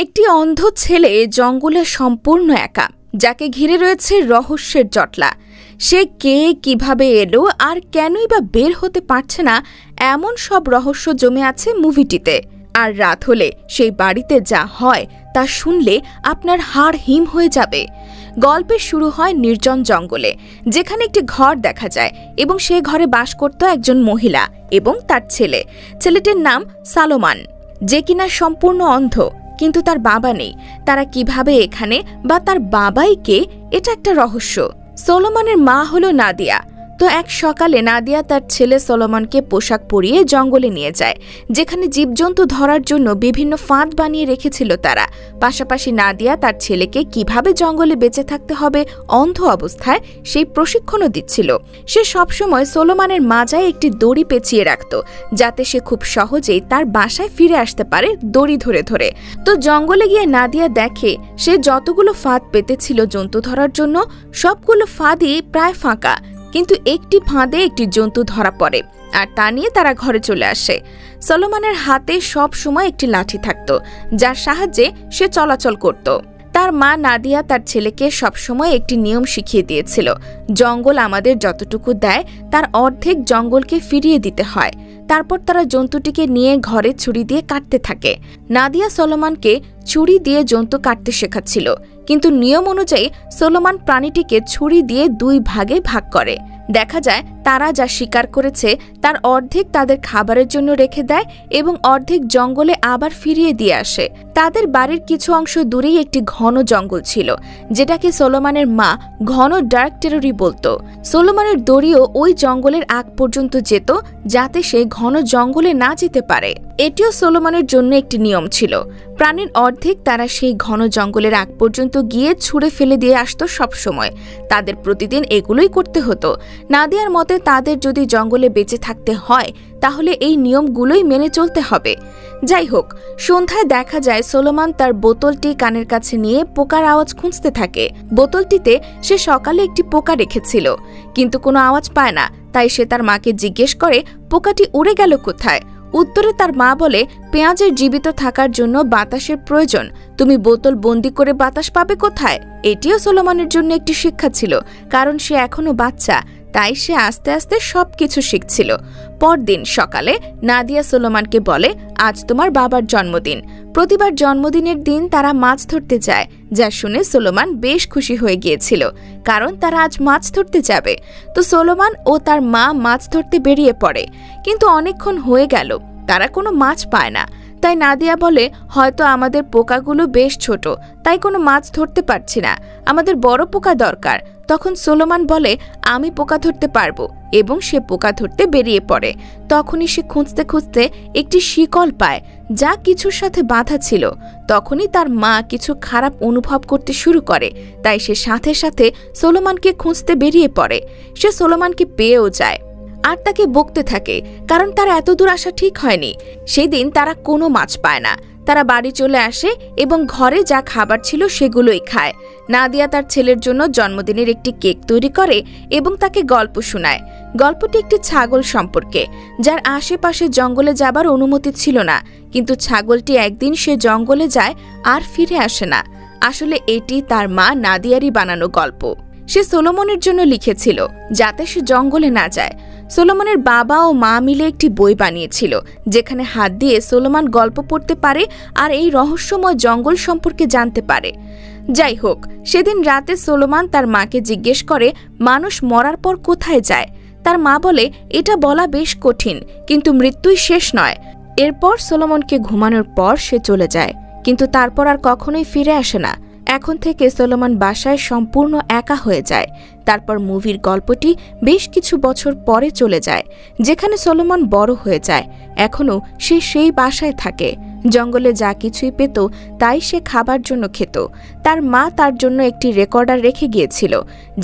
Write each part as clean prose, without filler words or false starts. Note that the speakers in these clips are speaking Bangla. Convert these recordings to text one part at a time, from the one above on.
একটি অন্ধ ছেলে জঙ্গলে সম্পূর্ণ একা, যাকে ঘিরে রয়েছে রহস্যের জটলা। সে কে, কিভাবে এলো আর কেনই বা বের হতে পারছে না, এমন সব রহস্য জমে আছে মুভিটিতে। আর রাত হলে সেই বাড়িতে যা হয় তা শুনলে আপনার হাড় হিম হয়ে যাবে। গল্পের শুরু হয় নির্জন জঙ্গলে, যেখানে একটি ঘর দেখা যায় এবং সে ঘরে বাস করত একজন মহিলা এবং তার ছেলে। ছেলেটির নাম সলোমন, যে কিনা সম্পূর্ণ অন্ধ, কিন্তু তার বাবা নেই। তারা কিভাবে এখানে বা তার বাবাই কে, এটা একটা রহস্য। সলোমনের মা হলো নাদিয়া। তো এক সকালে নাদিয়া তার ছেলে সলোমনকে পোশাক পরিয়ে জঙ্গলে নিয়ে যায়, যেখানে জীবজন্তু ধরার জন্য বিভিন্ন ফাঁদ বানিয়ে রেখেছিল তারা। পাশাপাশি নাদিয়া তার ছেলেকে কিভাবে জঙ্গলে বেঁচে থাকতে হবে অন্ধ অবস্থায় সেই প্রশিক্ষণও দিচ্ছিল। সে সবসময় সলোমনের মাজায় একটি দড়ি পেঁচিয়ে রাখত, যাতে সে খুব সহজেই তার বাসায় ফিরে আসতে পারে দড়ি ধরে ধরে। তো জঙ্গলে গিয়ে নাদিয়া দেখে সে যতগুলো ফাঁদ পেতেছিল জন্তু ধরার জন্য, সবগুলো ফাঁদই প্রায় ফাঁকা, কিন্তু একটি ফাঁদে একটি জন্তু ধরা পড়ে, আর তা নিয়ে তারা ঘরে চলে আসে। সলোমনের হাতে সব সময় একটি লাঠি থাকত, যার সাহায্যে সে চলাচল করত। তার মা নাদিয়া তার ছেলেকে সবসময় একটি নিয়ম শিখিয়ে দিয়েছিল, জঙ্গল আমাদের যতটুকু দেয় তার অর্ধেক জঙ্গলকে ফিরিয়ে দিতে হয়। তারপর তারা জন্তুটিকে নিয়ে ঘরে ছুরি দিয়ে কাটতে থাকে। নাদিয়া সলোমনকে ছুরি দিয়ে জন্তু কাটতে শেখাচ্ছিল, কিন্তু নিয়ম অনুযায়ী সলোমন প্রাণীটিকে ছুরি দিয়ে 2 ভাগে ভাগ করে। দেখা যায় তারা যা শিকার করেছে তার অর্ধেক তাদের খাবারের জন্য রেখে দেয় এবং অর্ধেক জঙ্গলে আবার ফিরিয়ে দিয়ে আসে। তাদের বাড়ির কিছু অংশ দূরেই একটি ঘন জঙ্গল ছিল, যেটাকে সলোমনের মা ঘন ডার্ক টেরিটরি বলতো। সলোমনের দড়িও ওই জঙ্গলের আগ পর্যন্ত যেত, যাতে সে ঘন জঙ্গলে না যেতে পারে। এটিও সলোমনের জন্য একটি নিয়ম ছিল। প্রাণীর অর্ধেক তারা সেই ঘন জঙ্গলের আগ পর্যন্ত গিয়ে ছুঁড়ে ফেলে দিয়ে আসতো সবসময়। তাদের প্রতিদিন এগুলোই করতে হতো। নাদিয়ার মতে তাদের যদি জঙ্গলে বেঁচে থাকতে হয় তাহলে এই নিয়মগুলোই মেনে চলতে হবে। যাই হোক, সন্ধ্যায় দেখা যায় সলোমন তার বোতলটি কানের কাছে নিয়ে পোকার আওয়াজ খুঁজতে থাকে। বোতলটিতে সে সকালে একটি পোকা রেখেছিল, কিন্তু কোনো আওয়াজ পায় না। তাই সে তার মাকে জিজ্ঞেস করে পোকাটি উড়ে গেল কোথায়। উত্তরে তার মা বলে, পেঁয়াজের জীবিত থাকার জন্য বাতাসের প্রয়োজন, তুমি বোতল বন্দি করে বাতাস পাবে কোথায়? এটিও সলোমনের জন্য একটি শিক্ষা ছিল, কারণ সে এখনো বাচ্চা, তাই সে আস্তে আস্তে সবকিছু শিখছিল। পরদিন সকালে নাদিয়া সলোমনকে বলে, আজ তোমার বাবার জন্মদিন। প্রতিবার জন্মদিনের দিন তারা মাছ ধরতে যায়, যা শুনে সলোমন বেশ খুশি হয়ে গিয়েছিল, কারণ তারা আজ মাছ ধরতে যাবে। তো সলোমন ও তার মা মাছ ধরতে বেরিয়ে পড়ে, কিন্তু অনেকক্ষণ হয়ে গেল তারা কোনো মাছ পায় না। তাই নাদিয়া বলে, হয়তো আমাদের পোকাগুলো বেশ ছোট, তাই কোনো মাছ ধরতে পারছি না, আমাদের বড় পোকা দরকার। তখন সলোমন বলে, আমি পোকা ধরতে পারবো, এবং সে পোকা ধরতে বেরিয়ে পড়ে। তখনই সে খুঁজতে খুঁজতে একটি শিকল পায়, যা কিছুর সাথে বাঁধা ছিল। তখনই তার মা কিছু খারাপ অনুভব করতে শুরু করে, তাই সে সাথে সাথে সলোমনকে খুঁজতে বেরিয়ে পড়ে। সে সলোমনকে পেয়েও যায় আর তাকে বকতে থাকে, কারণ তার এত দূর আসা ঠিক হয়নি। সেদিন তারা কোনো মাছ পায় না। তারা বাড়ি চলে আসে এবং ঘরে যা খাবার ছিল সেগুলোই খায়। নাদিয়া তার ছেলের জন্য জন্মদিনের একটি কেক তৈরি করে এবং তাকে গল্প শোনায়। গল্পটি একটি ছাগল সম্পর্কে, যার আশেপাশে জঙ্গলে যাবার অনুমতি ছিল না, কিন্তু ছাগলটি একদিন সে জঙ্গলে যায় আর ফিরে আসে না। আসলে এটি তার মা নাদিয়ারই বানানো গল্প। সে সলোমনের জন্য লিখেছিল, যাতে সে জঙ্গলে না যায়। সলোমনের বাবা ও মা মিলে একটি বই বানিয়েছিল, যেখানে হাত দিয়ে সলোমন গল্প পড়তে পারে আর এই রহস্যময় জঙ্গল সম্পর্কে জানতে পারে। যাই হোক, সেদিন রাতে সলোমন তার মাকে জিজ্ঞেস করে, মানুষ মরার পর কোথায় যায়? তার মা বলে, এটা বলা বেশ কঠিন, কিন্তু মৃত্যুই শেষ নয়। এরপর সলোমনকে ঘুমানোর পর সে চলে যায়, কিন্তু তারপর আর কখনোই ফিরে আসে না। এখন থেকে সলোমন বাসায় সম্পূর্ণ একা হয়ে যায়। তারপর মুভির গল্পটি বেশ কিছু বছর পরে চলে যায়, যেখানে সলোমন বড় হয়ে যায়। এখনও সে সেই বাসায় থাকে। জঙ্গলে যা কিছুই পেত তাই সে খাবার জন্য খেত। তার মা তার জন্য একটি রেকর্ডার রেখে গিয়েছিল,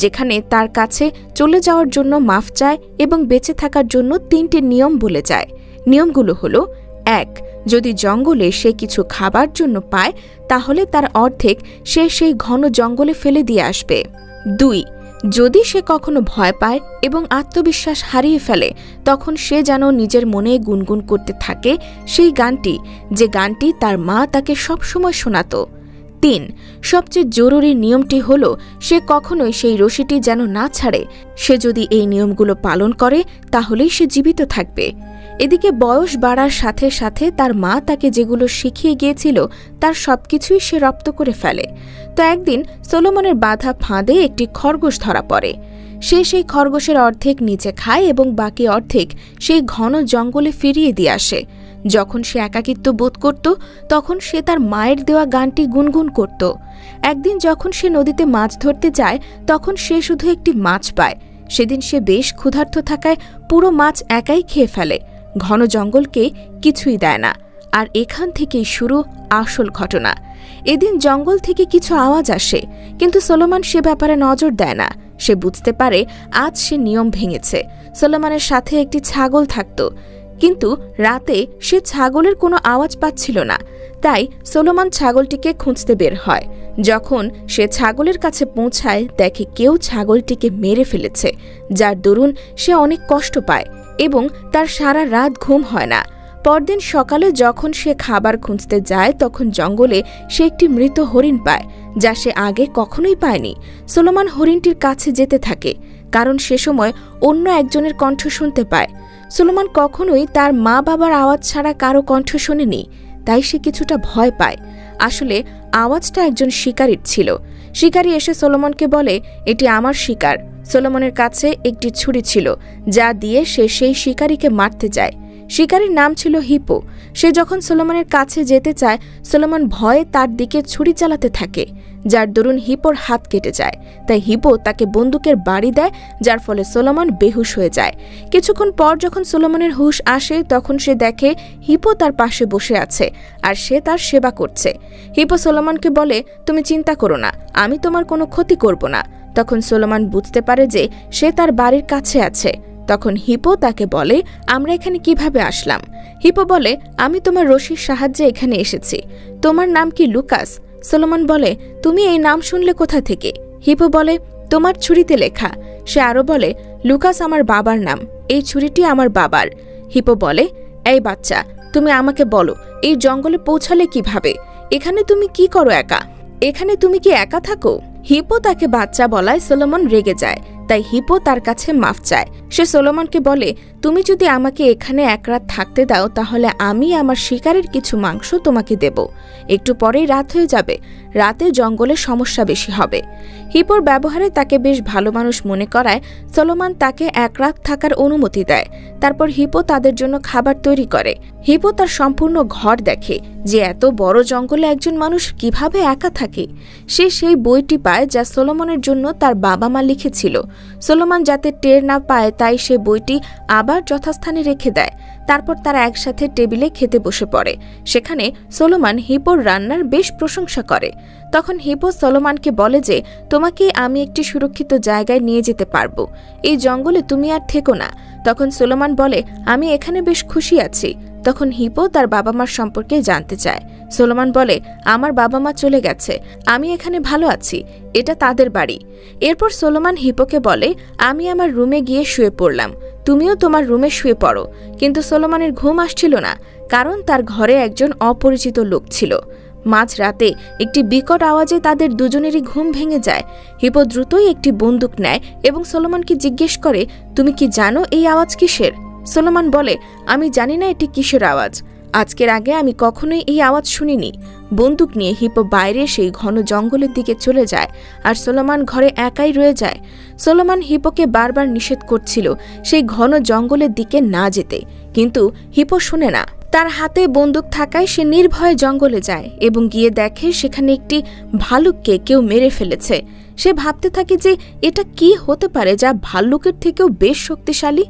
যেখানে তার কাছে চলে যাওয়ার জন্য মাফ চায় এবং বেঁচে থাকার জন্য 3টি নিয়ম বলে যায়। নিয়মগুলো হলো, 1. যদি জঙ্গলে সে কিছু খাবার জন্য পায় তাহলে তার অর্ধেক সে সেই ঘন জঙ্গলে ফেলে দিয়ে আসবে। 2. যদি সে কখনো ভয় পায় এবং আত্মবিশ্বাস হারিয়ে ফেলে তখন সে যেন নিজের মনে গুনগুন করতে থাকে সেই গানটি, যে গানটি তার মা তাকে সবসময় শোনাত। ৩. সবচেয়ে জরুরি নিয়মটি হল সে কখনোই সেই রশিটি যেন না ছাড়ে। সে যদি এই নিয়মগুলো পালন করে তাহলেই সে জীবিত থাকবে। এদিকে বয়স বাড়ার সাথে সাথে তার মা তাকে যেগুলো শিখিয়ে গিয়েছিল তার সবকিছুই সে রপ্ত করে ফেলে। তো একদিন সলোমনের বাঁধা ফাঁদে একটি খরগোশ ধরা পড়ে। সে সেই খরগোশের অর্ধেক নিচে খায় এবং বাকি অর্ধেক সেই ঘন জঙ্গলে ফিরিয়ে দিয়ে আসে। যখন সে একাকিত্ব বোধ করত তখন সে তার মায়ের দেওয়া গানটি গুনগুন করত। একদিন যখন সে নদীতে মাছ ধরতে যায় তখন সে শুধু একটি মাছ পায়। সেদিন সে বেশ ক্ষুধার্ত থাকায় পুরো মাছ একাই খেয়ে ফেলে। ঘন জঙ্গলকে কিছুই দেয় না। আর এখান থেকেই শুরু আসল ঘটনা। এদিন জঙ্গল থেকে কিছু আওয়াজ আসে, কিন্তু সলোমন সে ব্যাপারে নজর দেয় না। সে বুঝতে পারে আজ সে নিয়ম ভেঙেছে। সলোমনের সাথে একটি ছাগল থাকত, কিন্তু রাতে সে ছাগলের কোনো আওয়াজ পাচ্ছিল না। তাই সলোমন ছাগলটিকে খুঁজতে বের হয়। যখন সে ছাগলের কাছে পৌঁছায় দেখে কেউ ছাগলটিকে মেরে ফেলেছে, যার দরুন সে অনেক কষ্ট পায় এবং তার সারা রাত ঘুম হয় না। পরদিন সকালে যখন সে খাবার খুঁজতে যায় তখন জঙ্গলে সে একটি মৃত হরিণ পায়, যা সে আগে কখনোই পায়নি। সলোমন হরিণটির কাছে যেতে থাকে, কারণ সে সময় অন্য একজনের কণ্ঠ শুনতে পায়। সলোমন কখনোই তার মা বাবার আওয়াজ ছাড়া কারো কণ্ঠ শোনেনি, তাই সে কিছুটা ভয় পায়। আসলে আওয়াজটা একজন শিকারীর ছিল। শিকারী এসে সলোমনকে বলে, এটি আমার শিকার। সলোমনের কাছে একটি ছুরি ছিল, যা দিয়ে সে সেই শিকারীকে মারতে যায়। শিকারীর নাম ছিল হিপো। সে যখন সলোমনের কাছে যেতে চায় সলোমন ভয়ে তার দিকে ছুরি চালাতে থাকে, যার দরুন হিপোর হাত কেটে যায়। তাই হিপো তাকে বন্দুকের বাড়ি দেয়, যার ফলে সলোমন বেহুশ হয়ে যায়। কিছুক্ষণ পর যখন সলোমনের হুঁশ আসে তখন সে দেখে হিপো তার পাশে বসে আছে আর সে তার সেবা করছে। হিপো সলোমনকে বলে, তুমি চিন্তা করো না, আমি তোমার কোনো ক্ষতি করব না। তখন সলোমন বুঝতে পারে যে সে তার বাড়ির কাছে আছে। তখন হিপো তাকে বলে, আমরা এখানে কিভাবে আসলাম? হিপো বলে, আমি তোমার রশির সাহায্যে এখানে এসেছি। তোমার নাম কি লুকাস? সলোমন বলে, তুমি এই নাম শুনলে কোথা থেকে? হিপো বলে, তোমার ছুরিতে লেখা। সে আরো বলে, লুকাস আমার বাবার নাম, এই ছুরিটি আমার বাবার। হিপো বলে, এই বাচ্চা, তুমি আমাকে বলো এই জঙ্গলে পৌঁছালে কিভাবে? এখানে তুমি কি করো একা? এখানে তুমি কি একা থাকো? হিপো তাকে বাচ্চা বলায় সলোমন রেগে যায়। তাই হিপো তার কাছে মাফ চায়। সে সলোমনকে বলে, তুমি যদি আমাকে এখানে এক রাত থাকতে দাও তাহলে আমি আমার শিকারের কিছু মাংস তোমাকে দেব। একটু পরেই রাত হয়ে যাবে, রাতে জঙ্গলে সমস্যা বেশি হবে। হিপোর ব্যবহারে তাকে বেশ ভালো মানুষ মনে করায় সলোমন তাকে এক রাত থাকার অনুমতি দেয়। তারপর হিপো তাদের জন্য খাবার তৈরি করে। হিপো তার সম্পূর্ণ ঘর দেখে যে এত বড় জঙ্গলে একজন মানুষ কিভাবে একা থাকে। সে সেই বইটি পায় যা সলোমনের জন্য তার বাবা মা লিখেছিল। সলোমন যাতে টের না পায় তাই সে বইটি আবার যথাস্থানে রেখে দেয়। তারপর তারা একসাথে টেবিলে খেতে বসে পড়ে। সেখানে সলোমন হিপোর রান্নার বেশ প্রশংসা করে। তখন হিপো সলোমনকে বলে যে, তোমাকে আমি একটি সুরক্ষিত জায়গায় নিয়ে যেতে পারবো, এই জঙ্গলে তুমি আর থেকো না। তখন সলোমন বলে, আমি এখানে বেশ খুশি আছি। তখন হিপো তার বাবা মার সম্পর্কে জানতে চায়। সলোমন বলে, আমার বাবা মা চলে গেছে, আমি এখানে ভালো আছি, এটা তাদের বাড়ি। এরপর সলোমন হিপোকে বলে, আমি আমার রুমে গিয়ে শুয়ে পড়লাম, তুমিও তোমার রুমে শুয়ে পড়ো। কিন্তু সলোমনের ঘুম আসছিল না, কারণ তার ঘরে একজন অপরিচিত লোক ছিল। মাঝরাতে একটি বিকট আওয়াজে তাদের দুজনেরই ঘুম ভেঙে যায়। হিপো দ্রুতই একটি বন্দুক নেয় এবং সলোমনকে জিজ্ঞেস করে, তুমি কি জানো এই আওয়াজ কিসের? সলোমন বলে, আমি জানি না এটি কিসের আওয়াজ, আজকের আগে আমি কখনোই এই আওয়াজ শুনিনি। বন্দুক নিয়ে হিপো বাইরে সেই ঘন জঙ্গলের দিকে চলে যায় আর সলোমন ঘরে একাই রয়ে যায়। সলোমন হিপোকে বারবার নিষেধ করছিল সেই ঘন জঙ্গলের দিকে না যেতে, কিন্তু হিপো শুনে না। তার হাতে বন্দুক থাকায় সে নির্ভয়ে জঙ্গলে যায় এবং গিয়ে দেখে সেখানে একটি ভালুককে কেউ মেরে ফেলেছে। সে ভাবতে থাকে যে এটা কি হতে পারে যা ভাল্লুকের থেকেও বেশ শক্তিশালী।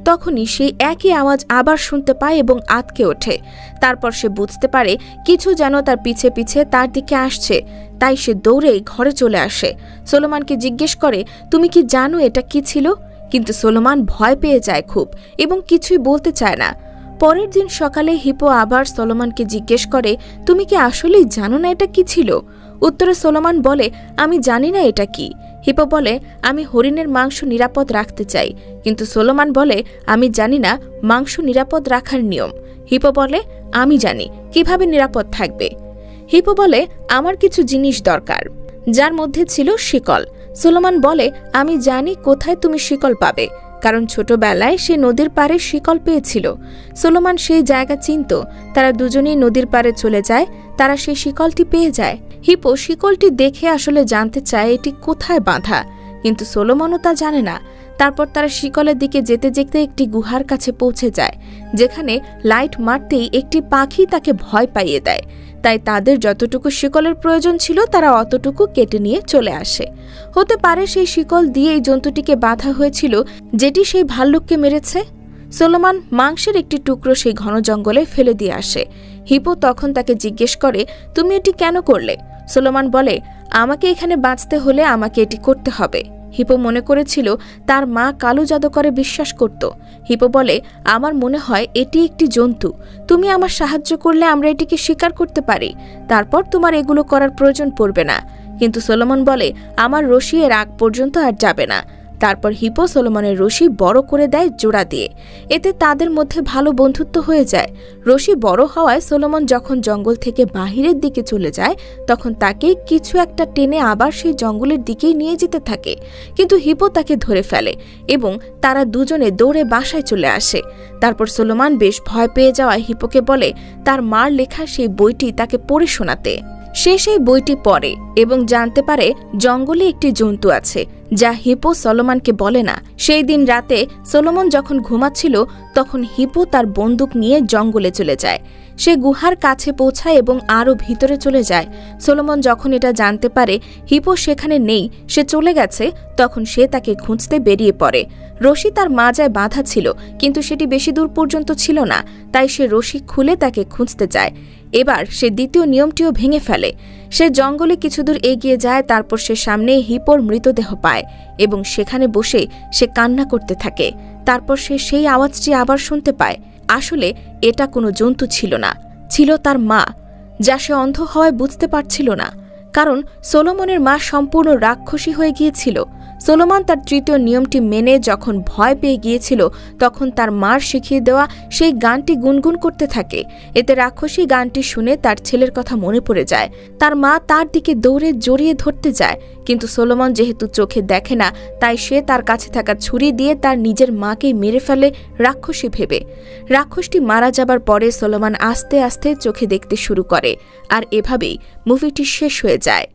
তখনই সেই একই আওয়াজ আবার শুনতে পায় এবং আঁতকে ওঠে। তারপর সে বুঝতে পারে কিছু যেন তার পিছে পিছে তার দিকে আসছে। তাই সে দৌড়েই ঘরে চলে আসে। সলোমনকে জিজ্ঞেস করে, তুমি কি জানো এটা কি ছিল? কিন্তু সলোমন ভয় পেয়ে যায় খুব এবং কিছুই বলতে চায় না। পরের দিন সকালে হিপো আবার সলোমনকে জিজ্ঞেস করে, তুমি কি আসলেই জানো না এটা কি ছিল? উত্তরে সলোমন বলে, আমি জানি না এটা কি। হিপো বলে, আমি হরিণের মাংস নিরাপদ রাখতে চাই, কিন্তু সোলোমান বলে, আমি জানি না মাংস নিরাপদ রাখার নিয়ম। হিপো বলে, আমি জানি কিভাবে নিরাপদ থাকবে। হিপো বলে, আমার কিছু জিনিস দরকার, যার মধ্যে ছিল শিকল। সোলোমান বলে, আমি জানি কোথায় তুমি শিকল পাবে, কারণ ছোটবেলায় সে নদীর পাড়ে শিকল পেয়েছিল। সোলোমান সেই জায়গা চিনত। তারা দুজনেই নদীর পাড়ে চলে যায়, তারা সেই শিকলটি পেয়ে যায়। হিপো শিকলটি দেখে আসলে জানতে চায় এটি কোথায় বাঁধা, কিন্তু সোলোমনও তা জানে না। তারপর তারা শিকলের দিকে যেতে যেতে একটি গুহার কাছে পৌঁছে যায়, যেখানে লাইট মারতেই একটি পাখি তাকে ভয় পাইয়ে দেয়। তাই তাদের যতটুকু শিকলের প্রয়োজন ছিল তারা অতটুকু কেটে নিয়ে চলে আসে। হতে পারে সেই শিকল দিয়ে এই জন্তুটিকে বাঁধা হয়েছিল যেটি সেই ভাল্লুককে মেরেছে। সোলোমান মাংসের একটি টুকরো সেই ঘন জঙ্গলে ফেলে দিয়ে আসে। হিপো তখন তাকে জিজ্ঞেস করে, তুমি এটি কেন করলে? সোলোমান বলে, আমাকে এখানে বাঁচতে হলে আমাকে এটি করতে হবে। হিপো মনে করেছিল তার মা কালো জাদুকরে বিশ্বাস করত। হিপো বলে, আমার মনে হয় এটি একটি জন্তু, তুমি আমার সাহায্য করলে আমরা এটিকে শিকার করতে পারি, তারপর তোমার এগুলো করার প্রয়োজন পড়বে না। কিন্তু সোলোমন বলে, আমার রশি এর আগ পর্যন্ত আর যাবে না। তারপর হিপো সোলোমনের রশি বড় করে দেয় জোড়া দিয়ে। এতে তাদের মধ্যে ভালো বন্ধুত্ব হয়ে যায়। রশি বড় হওয়ায় সোলোমন যখন জঙ্গল থেকে বাহিরের দিকে চলে যায়, তখন তাকে কিছু একটা টেনে আবার সেই জঙ্গলের দিকেই নিয়ে যেতে থাকে। কিন্তু হিপো তাকে ধরে ফেলে এবং তারা দুজনে দৌড়ে বাসায় চলে আসে। তারপর সোলোমন বেশ ভয় পেয়ে যাওয়ায় হিপোকে বলে তার মার লেখা সেই বইটি তাকে পড়ে শোনাতে। সে সেই বইটি পড়ে এবং জানতে পারে জঙ্গলে একটি জন্তু আছে, যা হিপো সোলোমনকে বলে না। সেই দিন রাতে সোলোমন যখন ঘুমাচ্ছিল, তখন হিপো তার বন্দুক নিয়ে জঙ্গলে চলে যায়। সে গুহার কাছে পৌঁছায় এবং আরও ভিতরে চলে যায়। সোলোমন যখন এটা জানতে পারে হিপো সেখানে নেই, সে চলে গেছে, তখন সে তাকে খুঁজতে বেরিয়ে পড়ে। রশি তার মাজায় বাঁধা ছিল, কিন্তু সেটি বেশি দূর পর্যন্ত ছিল না, তাই সে রশি খুলে তাকে খুঁজতে যায়। এবার সে দ্বিতীয় নিয়মটিও ভেঙে ফেলে। সে জঙ্গলে কিছু দূর এগিয়ে যায়, তারপর সে সামনে হিপোর মৃতদেহ পায় এবং সেখানে বসে সে কান্না করতে থাকে। তারপর সে সেই আওয়াজটি আবার শুনতে পায়। আসলে এটা কোনো জন্তু ছিল না, ছিল তার মা, যা সে অন্ধ হওয়ায় বুঝতে পারছিল না, কারণ সোলোমনের মা সম্পূর্ণ রাক্ষসী হয়ে গিয়েছিল। সোলোমন তার তৃতীয় নিয়মটি মেনে যখন ভয় পেয়ে গিয়েছিল, তখন তার মার শিখিয়ে দেওয়া সেই গানটি গুনগুন করতে থাকে। এতে রাক্ষসী গানটি শুনে তার ছেলের কথা মনে পড়ে যায়। তার মা তার দিকে দৌড়ে জড়িয়ে ধরতে যায়, কিন্তু সোলোমন যেহেতু চোখে দেখে না, তাই সে তার কাছে থাকা ছুরি দিয়ে তার নিজের মাকেই মেরে ফেলে রাক্ষসী ভেবে। রাক্ষসটি মারা যাবার পরে সোলোমন আস্তে আস্তে চোখে দেখতে শুরু করে, আর এভাবেই মুভিটি শেষ হয়ে যায়।